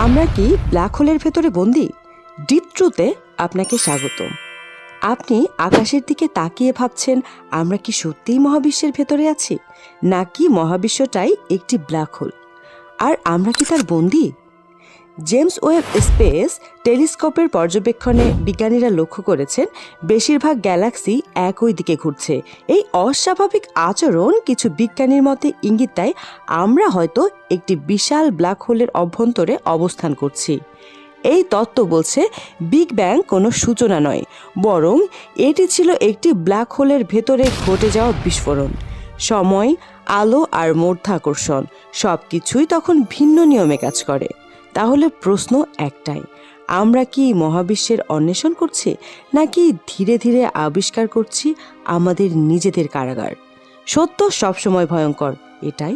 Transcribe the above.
আমরা কি ব্ল্যাক হোলের ভেতরে বন্দী? ডিপ ট্রুথে আপনাকে স্বাগতম। আপনি আকাশের দিকে তাকিয়ে ভাবছেন, আমরা কি সত্যিই মহাবিশ্বের ভেতরে আছি, নাকি মহাবিশ্বটাই একটি ব্ল্যাক হোল আর আমরা কি তার বন্দী? জেমস ওয়েব স্পেস টেলিস্কোপের পর্যবেক্ষণে বিজ্ঞানীরা লক্ষ্য করেছেন বেশিরভাগ গ্যালাক্সি একই দিকে ঘুরছে। এই অস্বাভাবিক আচরণ কিছু বিজ্ঞানীর মতে ইঙ্গিত দেয় আমরা হয়তো একটি বিশাল ব্ল্যাক হোলের অভ্যন্তরে অবস্থান করছি। এই তত্ত্ব বলছে বিগ ব্যাং কোনো সূচনা নয়, বরং এটি ছিল একটি ব্ল্যাক হোলের ভেতরে ঘটে যাওয়া বিস্ফোরণ। সময়, আলো আর মাধ্যাকর্ষণ সব কিছুই তখন ভিন্ন নিয়মে কাজ করে। তাহলে প্রশ্ন একটাই, আমরা কি মহাবিশ্বের অন্বেষণ করছি, নাকি ধীরে ধীরে আবিষ্কার করছি আমাদের নিজেদের কারাগার? সত্য সবসময় ভয়ঙ্কর, এটাই